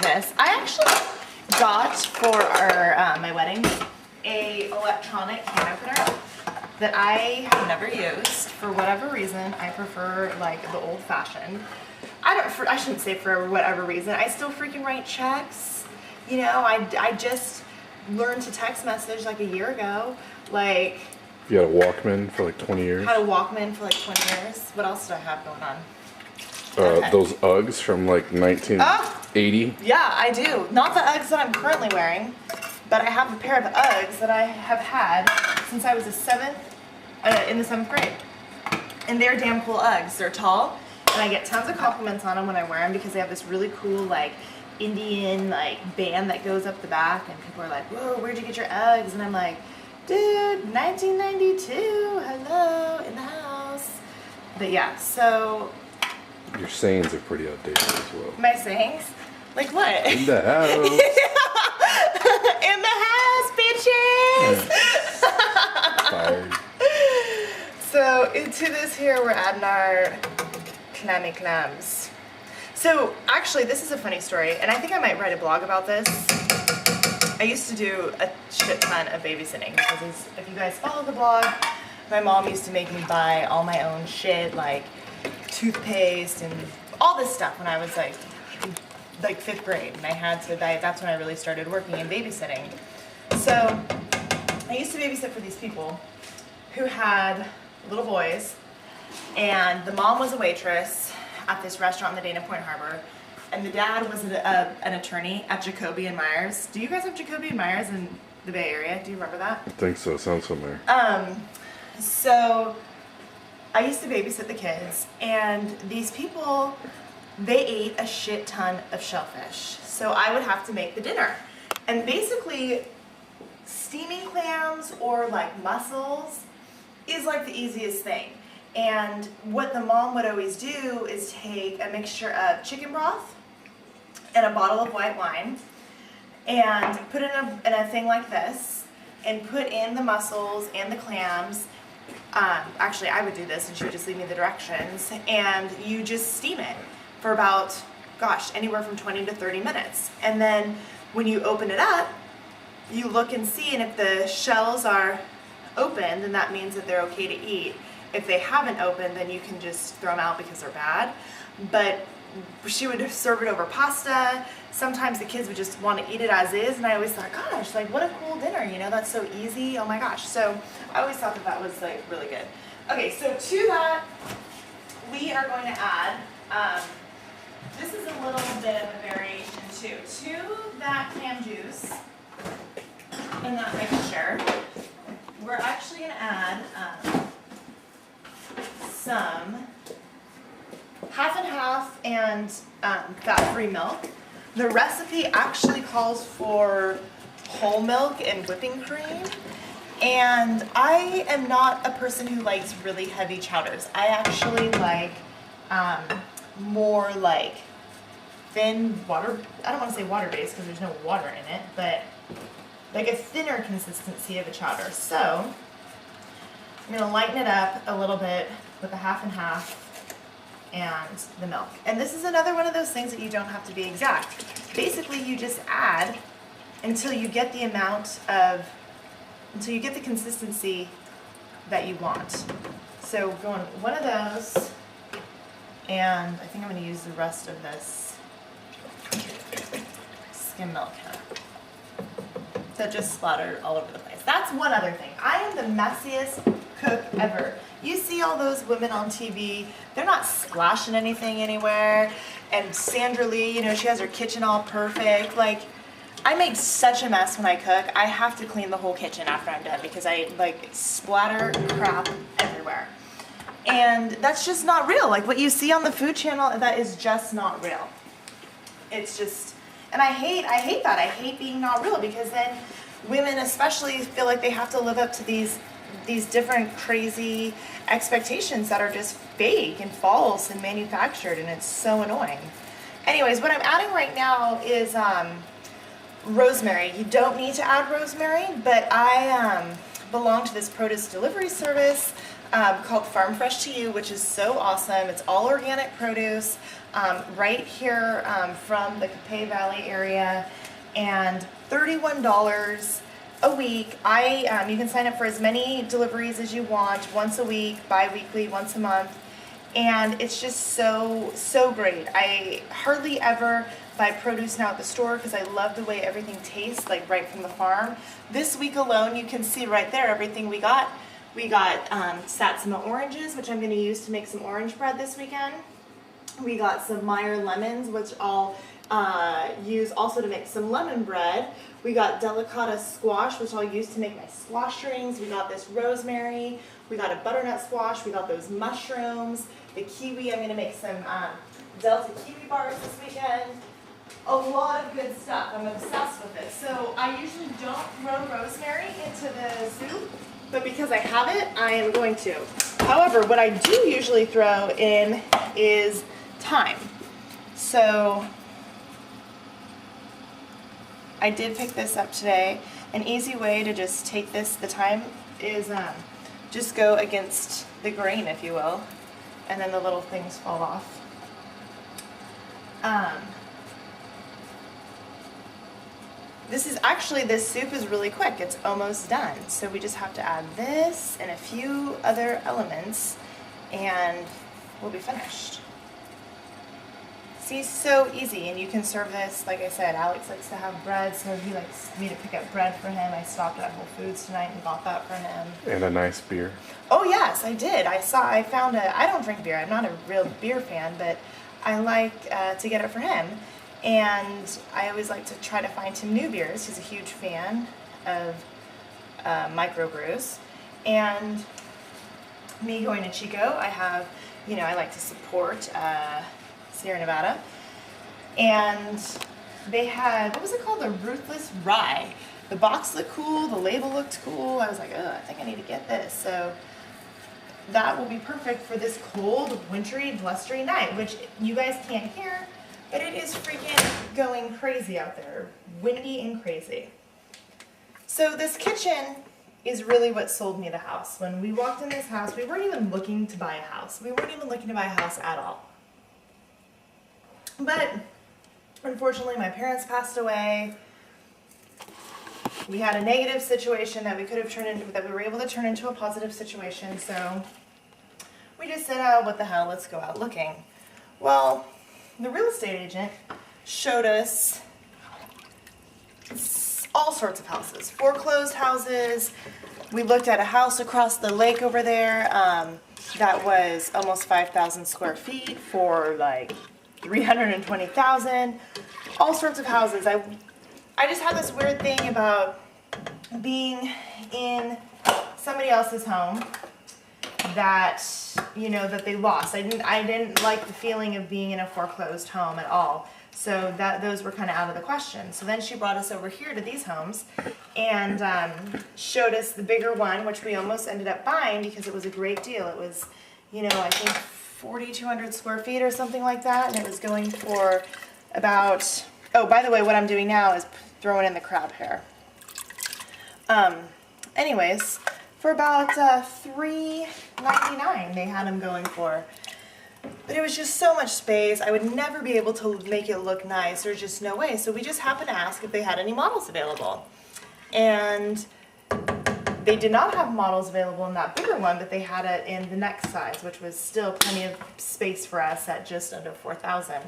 This. I actually got for our my wedding a electronic can opener that I have never used. For whatever reason, I prefer like the old fashioned. I shouldn't say for whatever reason. I still freaking write checks. You know, I just learned to text message like a year ago. Like, you had a Walkman for like 20 years? Had a Walkman for like 20 years. What else did I have going on? Those Uggs from like 1980? Yeah, I do. Not the Uggs that I'm currently wearing, but I have a pair of Uggs that I have had since I was in the 7th grade. And they're damn cool Uggs. They're tall, and I get tons of compliments on them when I wear them because they have this really cool like Indian like band that goes up the back, and people are like, "Whoa, where'd you get your Uggs?" And I'm like, "Dude, 1992, hello, in the house." But yeah, so your sayings are pretty outdated as well. my sayings? Like what? In the house. In the house, bitches! Fired. So into this here, we're adding our clammy clams. So actually, this is a funny story, and I think I might write a blog about this. I used to do a shit ton of babysitting because if you guys follow the blog, my mom used to make me buy all my own shit, like toothpaste and all this stuff when I was like 5th grade, and I had to buy. That's when I really started working in babysitting. So I used to babysit for these people who had little boys, and the mom was a waitress at this restaurant in the Dana Point Harbor, and the dad was an attorney at Jacoby and Myers. Do you guys have Jacoby and Myers in the Bay Area? Do you remember that? I think so. Sounds familiar. So I used to babysit the kids, and these people, they ate a shit ton of shellfish. So I would have to make the dinner. And basically, steaming clams or like mussels is like the easiest thing. And what the mom would always do is take a mixture of chicken broth and a bottle of white wine and put it in a thing like this and put in the mussels and the clams. Actually, I would do this and she would just leave me the directions, and you just steam it for about, gosh, anywhere from 20 to 30 minutes. And then when you open it up, you look and see, and if the shells are open, then that means that they're okay to eat. If they haven't opened, then you can just throw them out because they're bad. But she would serve it over pasta. Sometimes the kids would just want to eat it as is, and I always thought, gosh, like what a cool dinner, you know, that's so easy, oh my gosh. So I always thought that that was like really good. Okay, so to that, we are going to add, this is a little bit of a variation too. To that clam juice and that mixture, we're actually going to add some half and half and fat-free milk. The recipe actually calls for whole milk and whipping cream, and I am not a person who likes really heavy chowders. I actually like more like thin water, I don't want to say water-based because there's no water in it, but like a thinner consistency of a chowder. So I'm going to lighten it up a little bit with a half and half and the milk. And this is another one of those things that you don't have to be exact. Basically, you just add until you get the until you get the consistency that you want. So we're going one of those, and I think I'm going to use the rest of this skim milk that just splattered all over the place. That's one other thing. I am the messiest cook ever. You see all those women on TV, they're not splashing anything anywhere. And Sandra Lee, you know, she has her kitchen all perfect. Like, I make such a mess when I cook. I have to clean the whole kitchen after I'm done because I like splatter crap everywhere. And that's just not real. Like what you see on the Food Channel, that is just not real. It's just, and I hate that. I hate being not real because then women especially feel like they have to live up to these different crazy expectations that are just fake and false and manufactured, and it's so annoying. Anyways, what I'm adding right now is rosemary. You don't need to add rosemary, but I belong to this produce delivery service. called Farm Fresh to You, which is so awesome. It's all organic produce right here from the Capay Valley area, and $31 a week. You can sign up for as many deliveries as you want, once a week, bi-weekly, once a month, and it's just so great. I hardly ever buy produce now at the store because I love the way everything tastes, like right from the farm. This week alone, you can see right there everything we got. We got Satsuma oranges, which I'm going to use to make some orange bread this weekend. We got some Meyer lemons, which I'll use also to make some lemon bread. We got delicata squash, which I'll use to make my squash rings. We got this rosemary. We got a butternut squash. We got those mushrooms. The kiwi, I'm going to make some Delta kiwi bars this weekend. A lot of good stuff. I'm obsessed with it. So I usually don't throw rosemary into the soup, but because I have it, I am going to. However, what I do usually throw in is thyme. So I did pick this up today. An easy way to just take this, the thyme, is just go against the grain, if you will, and then the little things fall off. This soup is really quick. It's almost done. So we just have to add this and a few other elements and we'll be finished. See, so easy, and you can serve this, like I said, Alex likes to have bread, so he likes me to pick up bread for him. I stopped at Whole Foods tonight and bought that for him. And a nice beer. Oh yes, I did. I found I don't drink beer. I'm not a real beer fan, but I like to get it for him. And I always like to try to find him new beers. He's a huge fan of microbrews. And me going to Chico, I like to support Sierra Nevada. And they had, what was it called? The Ruthless Rye. The box looked cool, the label looked cool. I was like, oh, I think I need to get this. So that will be perfect for this cold, wintry, blustery night, which you guys can't hear, but it is freaking going crazy out there. Windy and crazy. So this kitchen is really what sold me the house. When we walked in this house, we weren't even looking to buy a house. We weren't even looking to buy a house at all. But unfortunately, my parents passed away. We had a negative situation that we were able to turn into a positive situation. So we just said, oh, what the hell, let's go out looking. Well, the real estate agent showed us all sorts of houses, foreclosed houses. We looked at a house across the lake over there that was almost 5,000 square feet for like $320,000. All sorts of houses. I just had this weird thing about being in somebody else's home that, that they lost. I didn't like the feeling of being in a foreclosed home at all. So those were kind of out of the question. So then she brought us over here to these homes and showed us the bigger one, which we almost ended up buying because it was a great deal. It was, I think 4,200 square feet or something like that. And it was going for about, oh, by the way, what I'm doing now is throwing in the crab hair. Anyways, for about $3.99 they had them going for. But it was just so much space. I would never be able to make it look nice. There's just no way. So we just happened to ask if they had any models available. And they did not have models available in that bigger one, but they had it in the next size, which was still plenty of space for us at just under 4,000.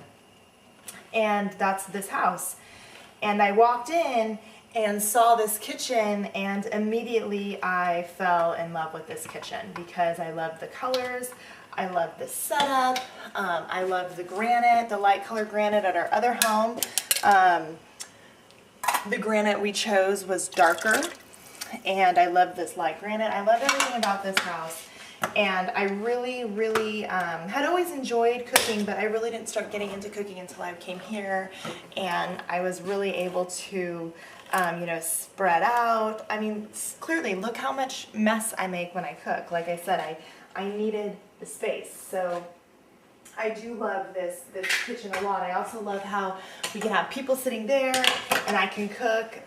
And that's this house. And I walked in and saw this kitchen, and immediately I fell in love with this kitchen because I love the colors. I love the setup. I love the granite, the light color granite at our other home. The granite we chose was darker, and I love this light granite. I love everything about this house. And I really, really had always enjoyed cooking, but I really didn't start getting into cooking until I came here, and I was really able to, spread out. I mean, clearly, look how much mess I make when I cook. Like I said, I needed the space. So I do love this kitchen a lot. I also love how we can have people sitting there and I can cook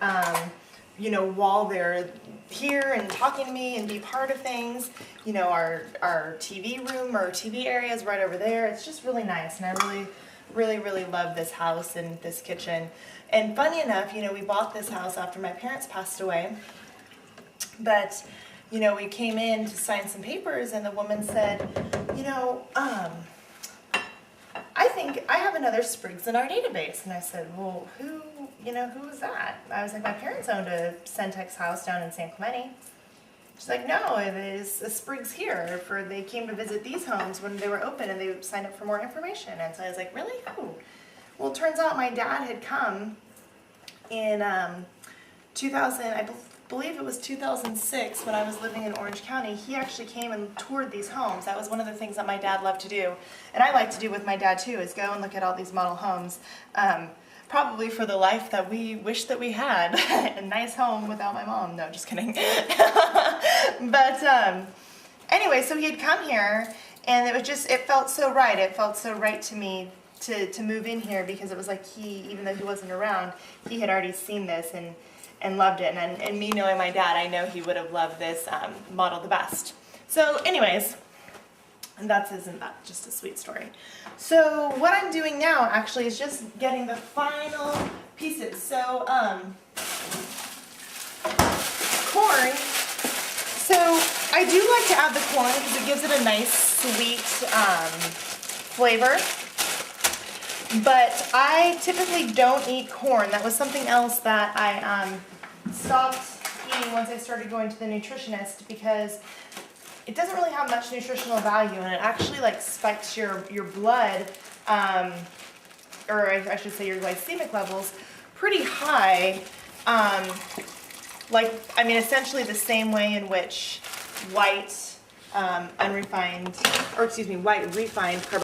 you know, while they're here and talking to me and be part of things. You know, our TV room or TV area is right over there. It's just really nice, and I really love this house and this kitchen. And funny enough, you know, we bought this house after my parents passed away, but you know, we came in to sign some papers, and the woman said, you know, I think I have another Spriggs in our database. And I said, well, who is that? I was like, my parents owned a Centex house down in San Clemente. She's like, no, it is a Spriggs here. They came to visit these homes when they were open, and they signed up for more information. And so I was like, really? Who? Well, it turns out my dad had come in 2000, I believe it was 2006, when I was living in Orange County. He actually came and toured these homes. That was one of the things that my dad loved to do, and I like to do with my dad too, is go and look at all these model homes. Probably for the life that we wish that we had. A nice home without my mom. No, just kidding. But anyway, so he had come here, and it felt so right. It felt so right to me to move in here, because it was like even though he wasn't around, he had already seen this and loved it. And me knowing my dad, I know he would have loved this model the best. So anyways, and isn't that just a sweet story? So what I'm doing now actually is just getting the final pieces. So corn. So I do like to add the corn because it gives it a nice sweet flavor. But I typically don't eat corn. That was something else that I stopped eating once I started going to the nutritionist, because it doesn't really have much nutritional value, and it actually like spikes your blood, or I should say your glycemic levels, pretty high. Essentially the same way in which white refined carbohydrates